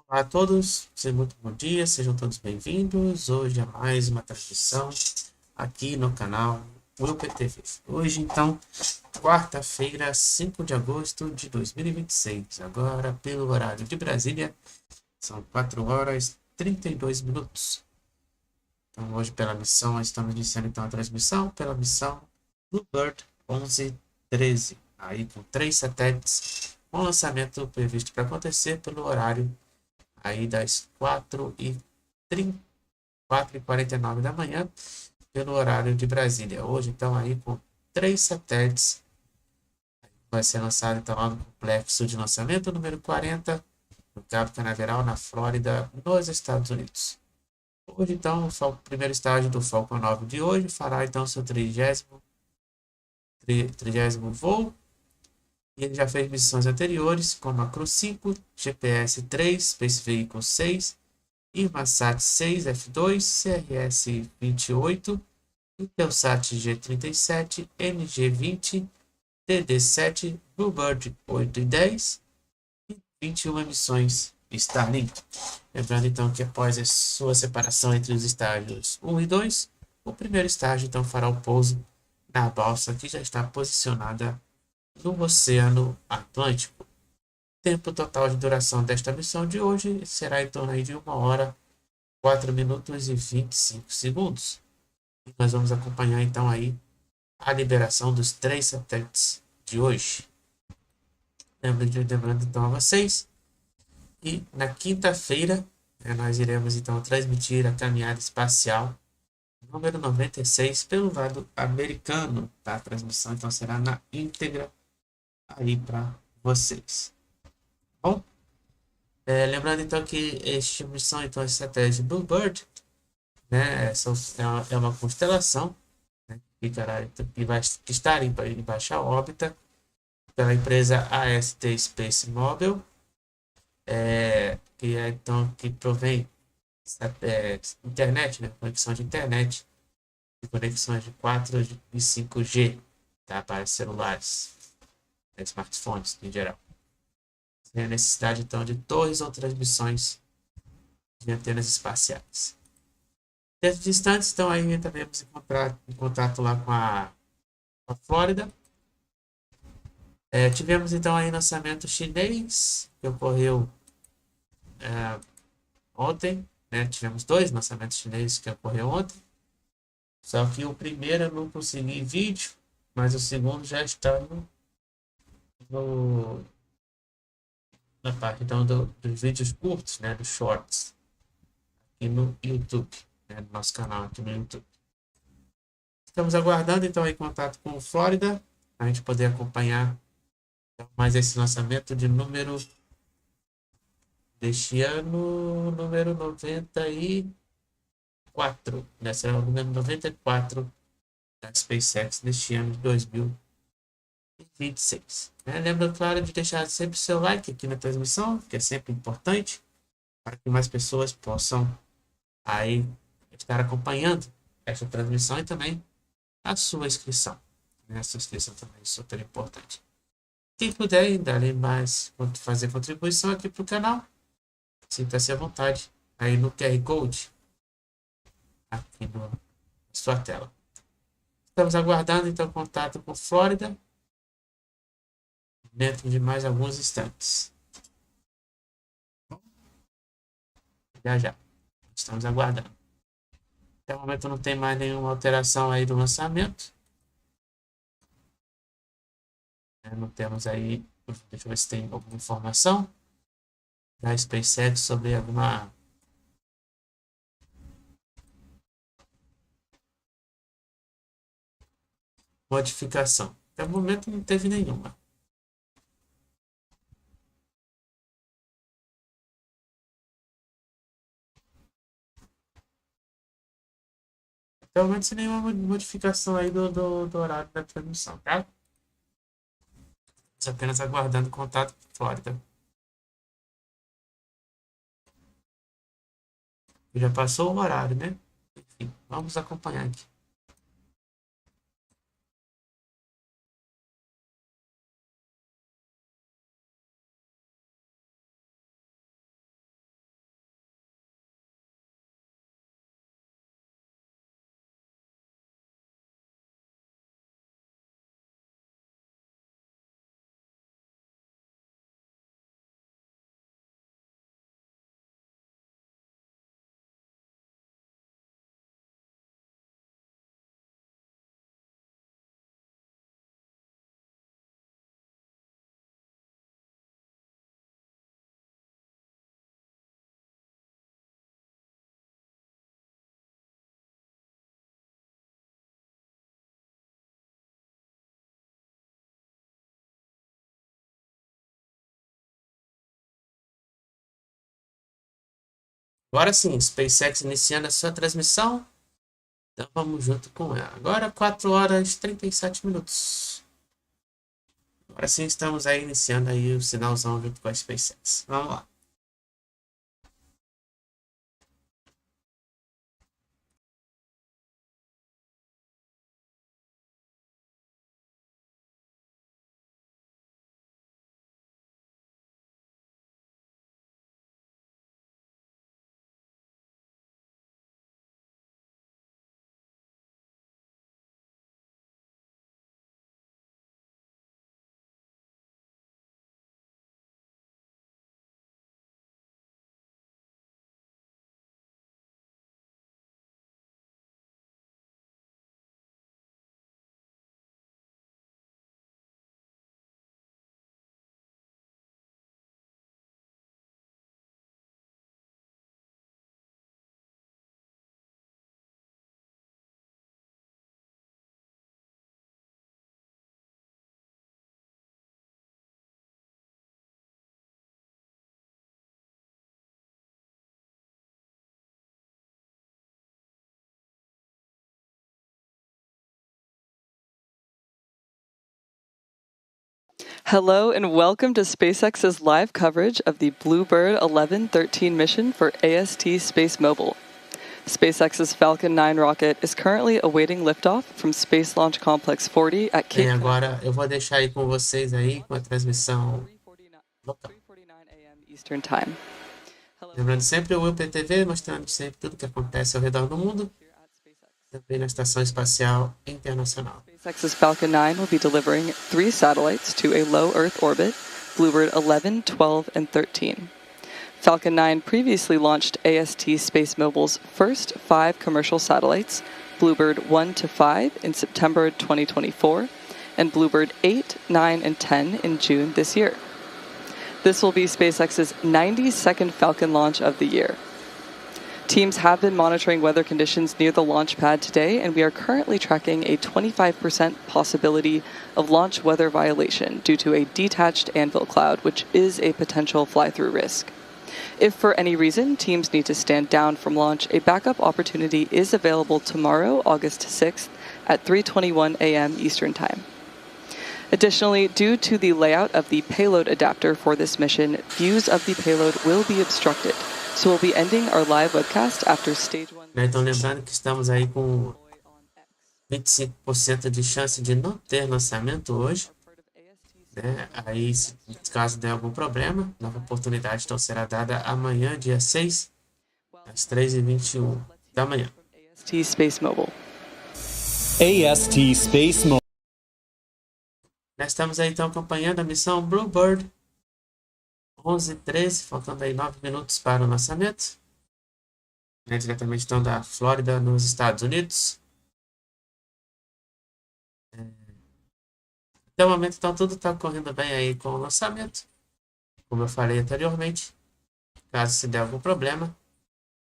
Olá a todos, muito bom dia, sejam todos bem-vindos. Hoje é mais uma transmissão aqui no canal BLUEBIRD. Hoje, então, quarta-feira, 5 de agosto de 2026. Agora, pelo horário de Brasília, são 4 horas e 32 minutos. Então, hoje, pela missão, estamos iniciando então a transmissão pela missão BLUEBIRD 1113. Aí, com 3 satélites, com lançamento previsto para acontecer pelo horário aí das 4h49 da manhã, pelo horário de Brasília. Hoje, então, aí com 3 satélites, vai ser lançado então lá no complexo de lançamento número 40, no Cabo Canaveral, na Flórida, nos Estados Unidos. Hoje, então, o primeiro estágio do Falcon 9 de hoje fará então seu 30º voo. E ele já fez missões anteriores, como a Cruz 5, GPS 3, Space Vehicle 6, Inmarsat 6 F2, CRS 28, Intelsat G37, NG20, TD7, Bluebird 8 e 10 e 21 emissões Starlink. Lembrando então que após a sua separação entre os estágios 1 e 2, o primeiro estágio então fará o pouso na balsa que já está posicionada no Oceano Atlântico. O tempo total de duração desta missão de hoje será em torno de 1 hora, 4 minutos e 25 segundos. E nós vamos acompanhar então aí a liberação dos 3 satélites de hoje. Lembrando então a vocês que na quinta-feira nós iremos então transmitir a caminhada espacial número 96 pelo lado americano. Tá? A transmissão então será na íntegra aí para vocês. Bom, lembrando então que este missão então é estratégia BLUEBIRD, né? É uma constelação, né, que está em baixa órbita pela empresa Este Space Mobile, que provém internet, né, conexão de internet e conexões de 4 e 5G, tá, para celulares, smartphones em geral. Sem a necessidade então de torres ou transmissões de antenas espaciais. Tempos distantes, então aí entraremos em contato lá com a Flórida. Tivemos então aí lançamento chinês, que ocorreu ontem, né? Tivemos 2 lançamentos chineses que ocorreu ontem. Só que o primeiro eu não consegui vídeo, mas o segundo já está no, na parte então, dos vídeos curtos, né? Dos shorts, aqui no YouTube, né? No nosso canal aqui no YouTube. Estamos aguardando então aí contato com o Flórida, para a gente poder acompanhar mais esse lançamento de número deste ano, número 94, né? Será o número 94 da SpaceX neste ano de 2026. Lembra, claro, de deixar sempre seu like aqui na transmissão, que é sempre importante, para que mais pessoas possam aí estar acompanhando essa transmissão e também a sua inscrição. A sua inscrição também é super importante. Quem puder dar mais, fazer contribuição aqui para o canal, sinta-se à vontade aí no QR Code aqui na sua tela. Estamos aguardando então contato com Flórida dentro de mais alguns instantes. Já já. Estamos aguardando. Até o momento não tem mais nenhuma alteração aí do lançamento. Não temos aí. Deixa eu ver se tem alguma informação da SpaceX sobre alguma modificação. Até o momento não teve nenhuma. Até o momento sem nenhuma modificação aí do horário da transmissão, tá? Estamos apenas aguardando contato com Flórida. Já passou o horário, né? Enfim, vamos acompanhar aqui. Agora sim, SpaceX iniciando a sua transmissão. Então vamos junto com ela. Agora 4 horas e 37 minutos. Agora sim estamos aí iniciando aí o sinalzão junto com a SpaceX. Vamos lá. Hello and welcome to SpaceX's live coverage of the BLUEBIRD 11-13 mission for AST Space Mobile. SpaceX's Falcon 9 rocket is currently awaiting liftoff from Space Launch Complex 40 at Cape Bem, agora eu vou deixar aí com vocês aí com a transmissão local. 3:49 a.m. Eastern Time. Lembrando sempre o UPTV, mostrando sempre tudo que acontece ao redor do mundo, também na Estação Espacial Internacional. SpaceX's Falcon 9 will be delivering 3 satellites to a low Earth orbit, BLUEBIRD 11, 12, and 13. Falcon 9 previously launched AST Space Mobile's first 5 commercial satellites, BLUEBIRD 1 to 5 in September 2024, and BLUEBIRD 8, 9, and 10 in June this year. This will be SpaceX's 92nd Falcon launch of the year. Teams have been monitoring weather conditions near the launch pad today, and we are currently tracking a 25% possibility of launch weather violation due to a detached anvil cloud, which is a potential fly-through risk. If for any reason teams need to stand down from launch, a backup opportunity is available tomorrow, August 6th at 3:21 a.m. Eastern Time. Additionally, due to the layout of the payload adapter for this mission, views of the payload will be obstructed. So we'll be ending our live webcast after stage 1. Então lembrando que estamos aí com 25% de chance de não ter lançamento hoje. Né? Aí, se caso der algum problema, nova oportunidade então será dada amanhã, dia 6, às 3h21 da manhã. AST Space Mobile. AST Space Mobile. Nós estamos aí então acompanhando a missão BLUEBIRD 11:13, faltando aí 9 minutos para o lançamento. Né? Diretamente então da Flórida, nos Estados Unidos. Até o momento, então, tudo está correndo bem aí com o lançamento. Como eu falei anteriormente, caso se der algum problema,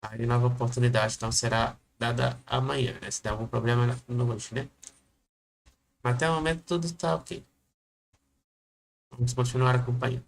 aí nova oportunidade então será dada amanhã, né? Se der algum problema no hoje, né? Mas até o momento tudo está ok. Vamos continuar acompanhando.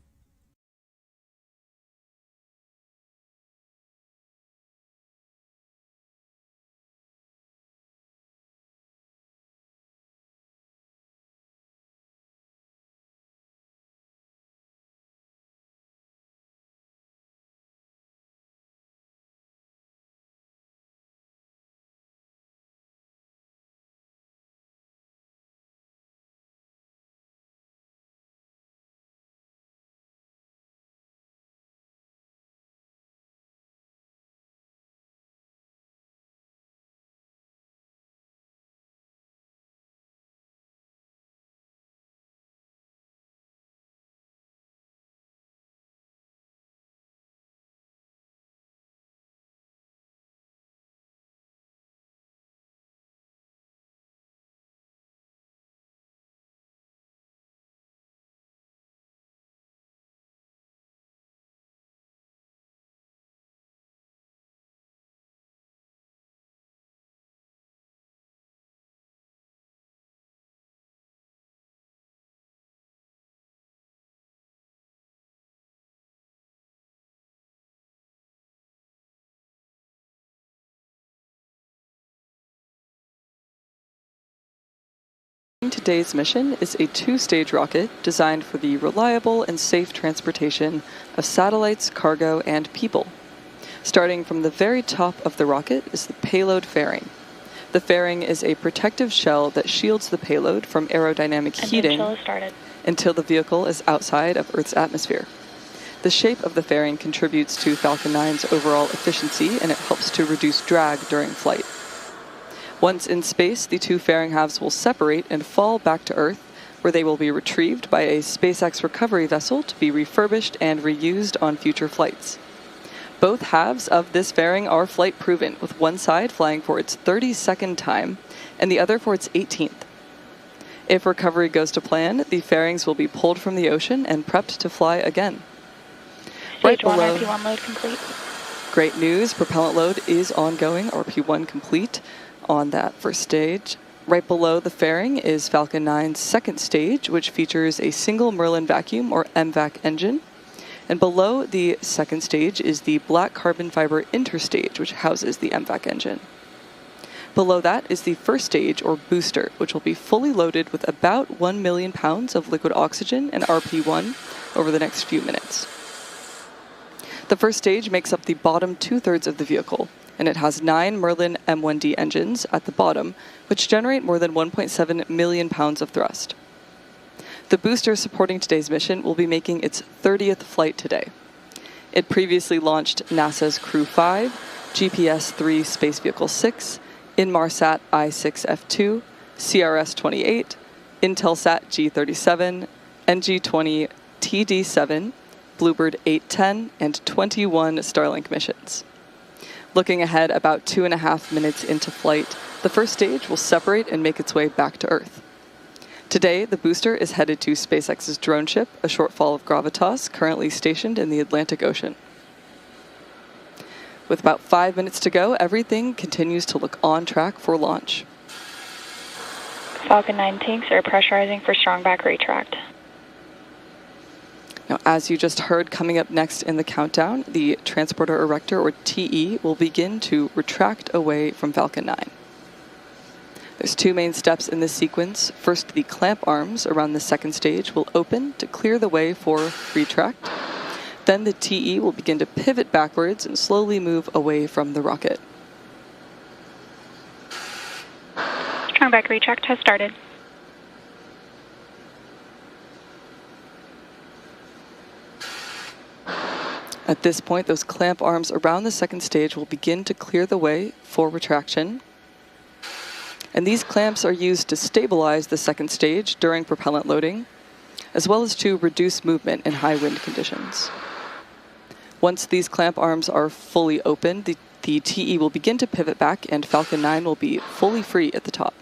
Today's mission is a two-stage rocket designed for the reliable and safe transportation of satellites, cargo, and people. Starting from the very top of the rocket is the payload fairing. The fairing is a protective shell that shields the payload from aerodynamic heating until the vehicle is outside of Earth's atmosphere. The shape of the fairing contributes to Falcon 9's overall efficiency, and it helps to reduce drag during flight. Once in space, the two fairing halves will separate and fall back to Earth, where they will be retrieved by a SpaceX recovery vessel to be refurbished and reused on future flights. Both halves of this fairing are flight-proven, with one side flying for its 32nd time and the other for its 18th. If recovery goes to plan, the fairings will be pulled from the ocean and prepped to fly again. Stage 1 RP1 load complete. Great news, propellant load is ongoing, RP1 complete on that first stage. Right below the fairing is Falcon 9's second stage, which features a single Merlin vacuum or MVAC engine. And below the second stage is the black carbon fiber interstage, which houses the MVAC engine. Below that is the first stage, or booster, which will be fully loaded with about 1 million pounds of liquid oxygen and RP1 over the next few minutes. The first stage makes up the bottom two-thirds of the vehicle, and it has 9 Merlin M1D engines at the bottom, which generate more than 1.7 million pounds of thrust. The booster supporting today's mission will be making its 30th flight today. It previously launched NASA's Crew 5, GPS-3 Space Vehicle 6, Inmarsat I-6F2, CRS-28, Intelsat G37, NG-20 TD-7, BLUEBIRD 810, and 21 Starlink missions. Looking ahead about 2.5 minutes into flight, the first stage will separate and make its way back to Earth. Today, the booster is headed to SpaceX's drone ship, a shortfall of Gravitas, currently stationed in the Atlantic Ocean. With about 5 minutes to go, everything continues to look on track for launch. Falcon 9 tanks are pressurizing for strong back retract. Now, as you just heard, coming up next in the countdown, the transporter erector, or TE, will begin to retract away from Falcon 9. There's two main steps in this sequence. First, the clamp arms around the second stage will open to clear the way for retract. Then the TE will begin to pivot backwards and slowly move away from the rocket. Strong back retract has started. At this point, those clamp arms around the second stage will begin to clear the way for retraction. And these clamps are used to stabilize the second stage during propellant loading, as well as to reduce movement in high wind conditions. Once these clamp arms are fully open, the TE will begin to pivot back and Falcon 9 will be fully free at the top.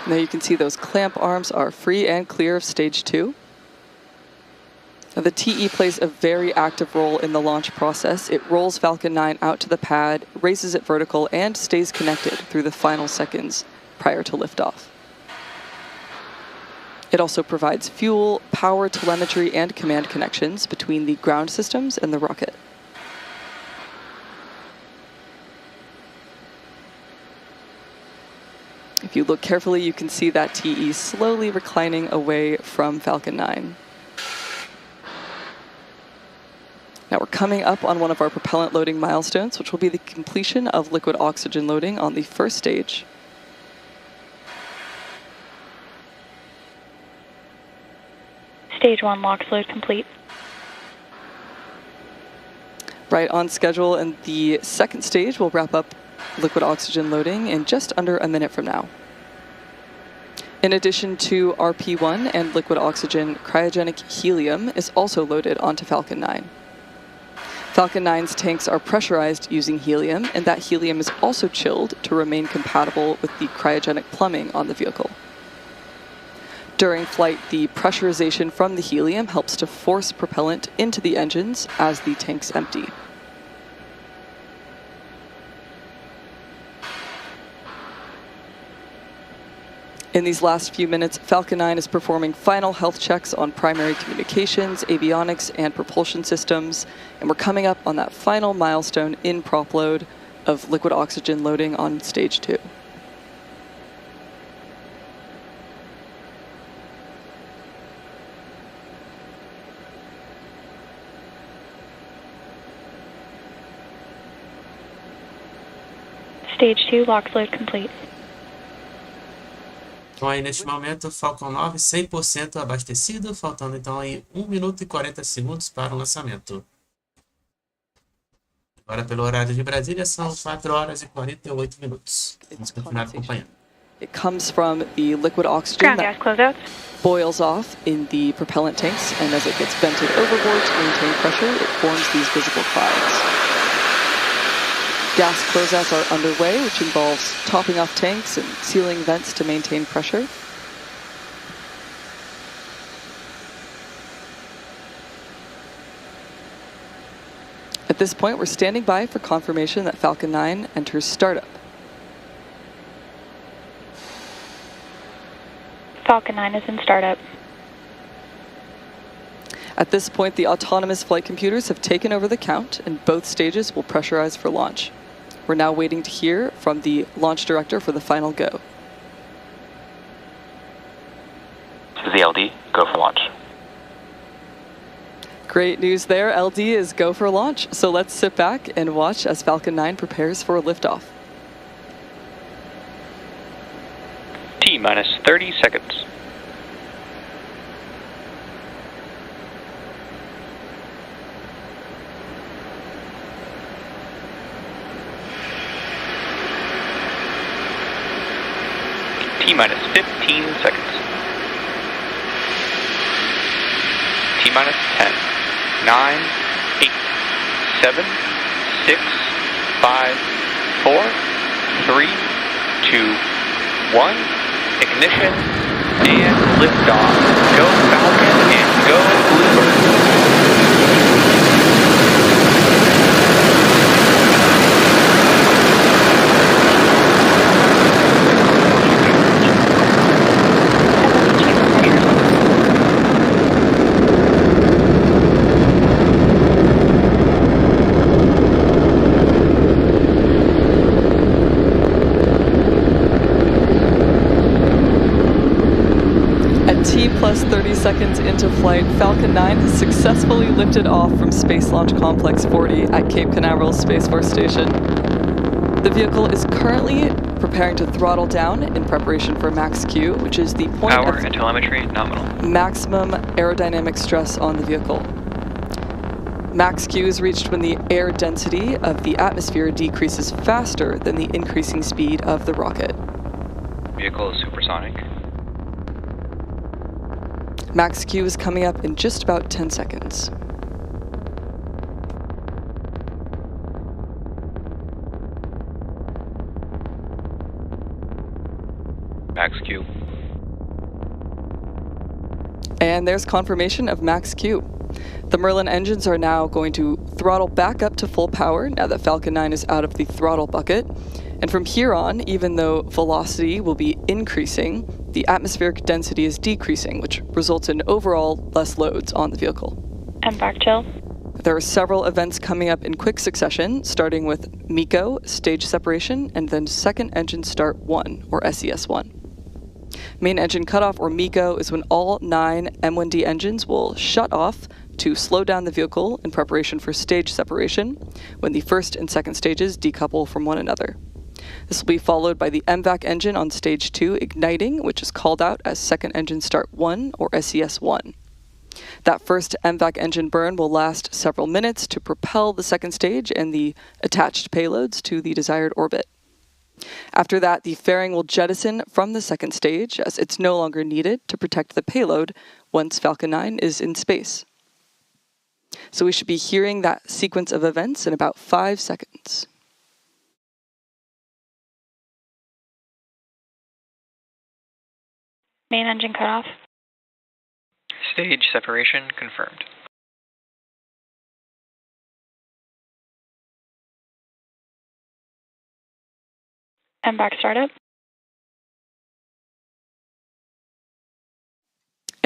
Now you can see those clamp arms are free and clear of stage 2. Now the TE plays a very active role in the launch process. It rolls Falcon 9 out to the pad, raises it vertical, and stays connected through the final seconds prior to liftoff. It also provides fuel, power, telemetry, and command connections between the ground systems and the rocket. If you look carefully, you can see that TE slowly reclining away from Falcon 9. Now we're coming up on one of our propellant loading milestones, which will be the completion of liquid oxygen loading on the first stage. Stage 1 LOX load complete. Right on schedule, and the second stage will wrap up liquid oxygen loading in just under a minute from now. In addition to RP1 and liquid oxygen, cryogenic helium is also loaded onto Falcon 9. Falcon 9's tanks are pressurized using helium, and that helium is also chilled to remain compatible with the cryogenic plumbing on the vehicle. During flight, the pressurization from the helium helps to force propellant into the engines as the tanks empty. In these last few minutes, Falcon 9 is performing final health checks on primary communications, avionics, and propulsion systems, and we're coming up on that final milestone in prop load of liquid oxygen loading on stage 2. Stage 2, lock load complete. Então aí neste momento o Falcon 9 100% abastecido, faltando então aí 1 minuto e 40 segundos para o lançamento. Agora pelo horário de Brasília são 4 horas e 48 minutos. Vamos continuar acompanhando. It comes from the liquid oxygen Ground that gas closeouts. boils off in the propellant tanks, and as it gets vented overboard to maintain pressure, it forms these visible clouds. Gas closeouts are underway, which involves topping off tanks and sealing vents to maintain pressure. At this point, we're standing by for confirmation that Falcon 9 enters startup. Falcon 9 is in startup. At this point, the autonomous flight computers have taken over the count, and both stages will pressurize for launch. We're now waiting to hear from the launch director for the final go. This is the LD, go for launch. Great news there, LD is go for launch. So let's sit back and watch as Falcon 9 prepares for liftoff. T minus 30 seconds. T minus 15 seconds. T minus 10, 9, 8, 7, 6, 5, 4, 3, 2, 1. Ignition and liftoff. Go Falcon and go BLUEBIRD. Plus 30 seconds into flight, Falcon 9 has successfully lifted off from Space Launch Complex 40 at Cape Canaveral Space Force Station. The vehicle is currently preparing to throttle down in preparation for max Q, which is the point Power of and telemetry nominal. maximum aerodynamic stress on the vehicle. Max Q is reached when the air density of the atmosphere decreases faster than the increasing speed of the rocket. Vehicle is supersonic. Max Q is coming up in just about 10 seconds. Max Q. And there's confirmation of max Q. The Merlin engines are now going to throttle back up to full power now that Falcon 9 is out of the throttle bucket. And from here on, even though velocity will be increasing, the atmospheric density is decreasing, which results in overall less loads on the vehicle. And back chill. There are several events coming up in quick succession, starting with MECO, stage separation, and then second engine start 1, or SES1. Main engine cutoff, or MECO, is when all 9 M1D engines will shut off to slow down the vehicle in preparation for stage separation, when the first and second stages decouple from one another. This will be followed by the MVAC engine on stage 2 igniting, which is called out as second engine start 1, or SES1. That first MVAC engine burn will last several minutes to propel the second stage and the attached payloads to the desired orbit. After that, the fairing will jettison from the second stage as it's no longer needed to protect the payload once Falcon 9 is in space. So we should be hearing that sequence of events in about 5 seconds. Main engine cutoff. Stage separation confirmed. And back startup.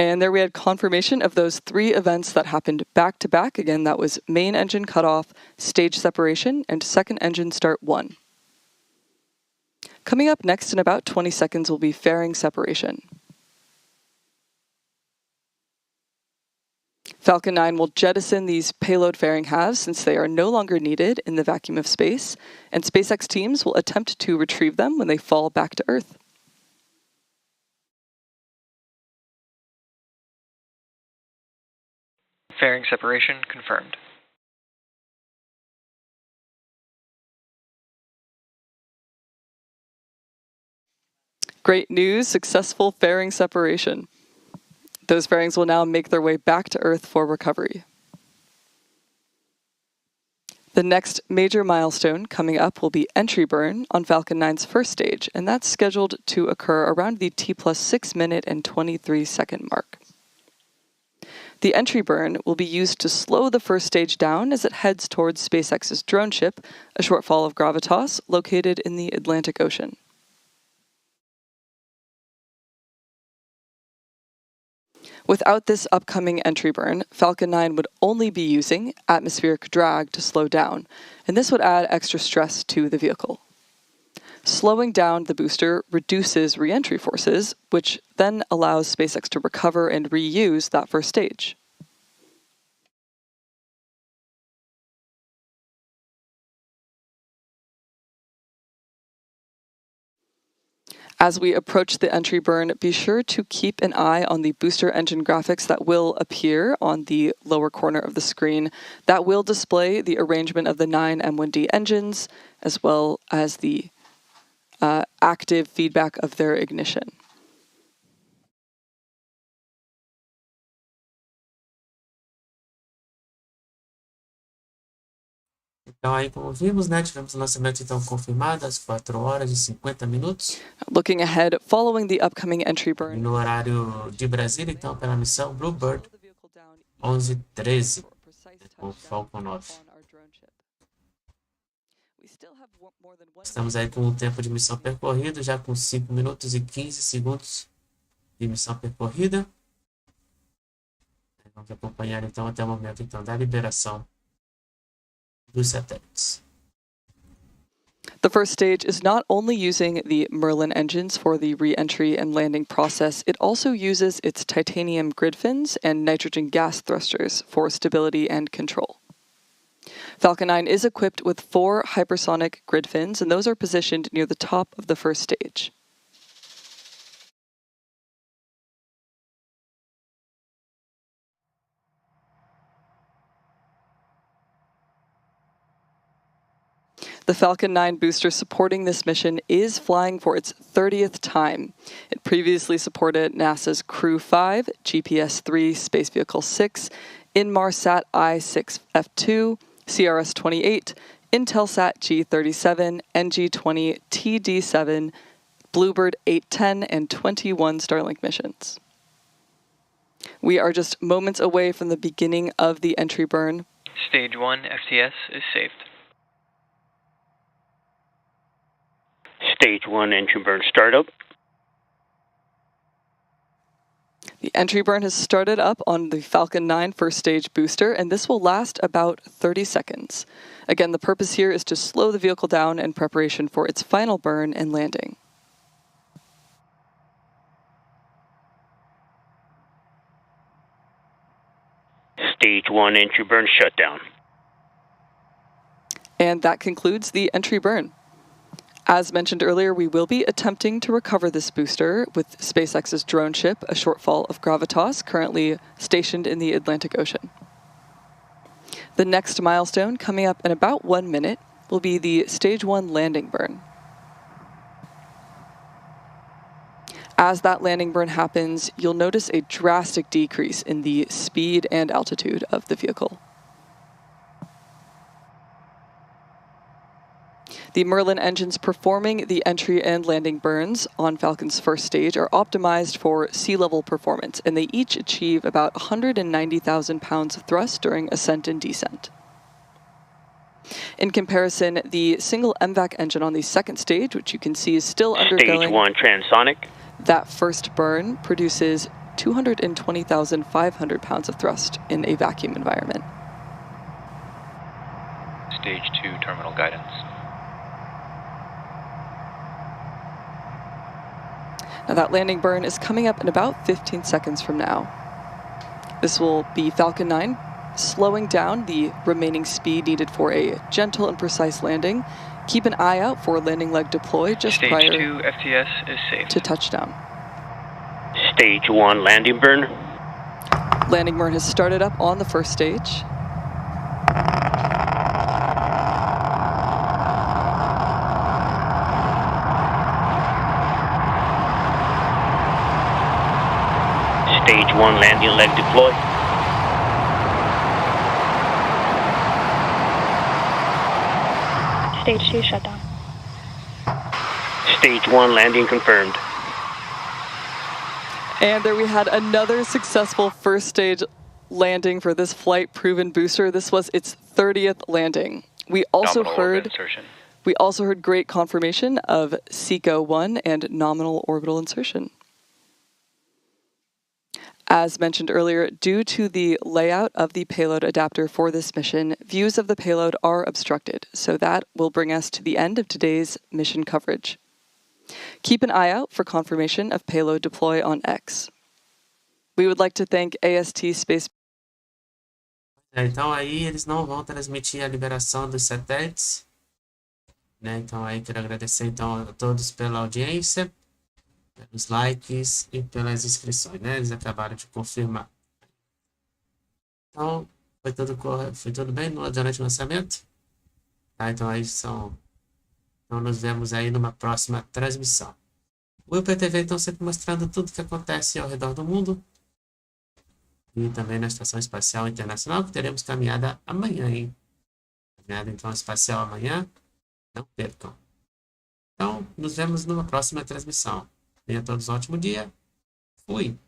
And there we had confirmation of those 3 events that happened back to back. Again, that was main engine cutoff, stage separation, and second engine start 1. Coming up next in about 20 seconds will be fairing separation. Falcon 9 will jettison these payload fairing halves since they are no longer needed in the vacuum of space, and SpaceX teams will attempt to retrieve them when they fall back to Earth. Fairing separation confirmed. Great news, successful fairing separation. Those fairings will now make their way back to Earth for recovery. The next major milestone coming up will be entry burn on Falcon 9's first stage, and that's scheduled to occur around the T+6 minute and 23 second mark. The entry burn will be used to slow the first stage down as it heads towards SpaceX's drone ship, a shortfall of gravitas located in the Atlantic Ocean. Without this upcoming entry burn, Falcon 9 would only be using atmospheric drag to slow down, and this would add extra stress to the vehicle. Slowing down the booster reduces re-entry forces, which then allows SpaceX to recover and reuse that first stage. As we approach the entry burn, be sure to keep an eye on the booster engine graphics that will appear on the lower corner of the screen. That will display the arrangement of the 9 M1D engines, as well as the active feedback of their ignition. Então aí, como vimos, né, tivemos o lançamento então confirmado às 4 horas e 50 minutos. Looking ahead, following the upcoming entry burn. No horário de Brasília, então, pela missão BLUEBIRD 11:13, o Falcon 9. Estamos aí com o tempo de missão percorrido, já com 5 minutos e 15 segundos de missão percorrida. Vamos acompanhar então até o momento então da liberação dos satélites. The first stage is not only using the Merlin engines for the re-entry and landing process, it also uses its titanium grid fins and nitrogen gas thrusters for stability and control. Falcon 9 is equipped with 4 hypersonic grid fins, and those are positioned near the top of the first stage. The Falcon 9 booster supporting this mission is flying for its 30th time. It previously supported NASA's Crew 5, GPS-3 Space Vehicle 6, Inmarsat I-6F2, CRS-28, Intelsat G37, NG-20, TD-7, BLUEBIRD 810, and 21 Starlink missions. We are just moments away from the beginning of the entry burn. Stage 1 FTS is saved. Stage 1 entry burn startup. The entry burn has started up on the Falcon 9 first stage booster, and this will last about 30 seconds. Again, the purpose here is to slow the vehicle down in preparation for its final burn and landing. Stage 1 entry burn shutdown. And that concludes the entry burn. As mentioned earlier, we will be attempting to recover this booster with SpaceX's drone ship, a shortfall of gravitas, currently stationed in the Atlantic Ocean. The next milestone, coming up in about 1 minute, will be the Stage 1 landing burn. As that landing burn happens, you'll notice a drastic decrease in the speed and altitude of the vehicle. The Merlin engines performing the entry and landing burns on Falcon's first stage are optimized for sea level performance, and they each achieve about 190,000 pounds of thrust during ascent and descent. In comparison, the single MVAC engine on the second stage, which you can see is still undergoing Stage 1 transonic. that first burn, produces 220,500 pounds of thrust in a vacuum environment. Stage 2 terminal guidance. Now that landing burn is coming up in about 15 seconds from now. This will be Falcon 9 slowing down the remaining speed needed for a gentle and precise landing. Keep an eye out for landing leg deploy just Stage prior 2 FTS is safe. to touchdown. Stage 1 landing burn. Landing burn has started up on the first stage. Stage 1 landing leg deploy. Stage 2 shutdown. Stage 1 landing confirmed. And there we had another successful first stage landing for this flight proven booster. This was its 30th landing. We also heard great confirmation of SECO-1 and nominal orbital insertion. As mentioned earlier, due to the layout of the payload adapter for this mission, views of the payload are obstructed, so that will bring us to the end of today's mission coverage. Keep an eye out for confirmation of payload deploy on X. We would like to thank AST Space. Então aí eles não vão transmitir a liberação dos satélites, né? Então aí quero agradecer então a todos pela audiência, pelos likes e pelas inscrições, né? Eles acabaram de confirmar. Então foi tudo bem durante o lançamento, tá? Então aí então nos vemos aí numa próxima transmissão. O IPTV então sempre mostrando tudo que acontece ao redor do mundo. E também na Estação Espacial Internacional, que teremos caminhada amanhã, hein? Caminhada então espacial amanhã. Não percam. Então, nos vemos numa próxima transmissão. Tenha todos um ótimo dia. Fui!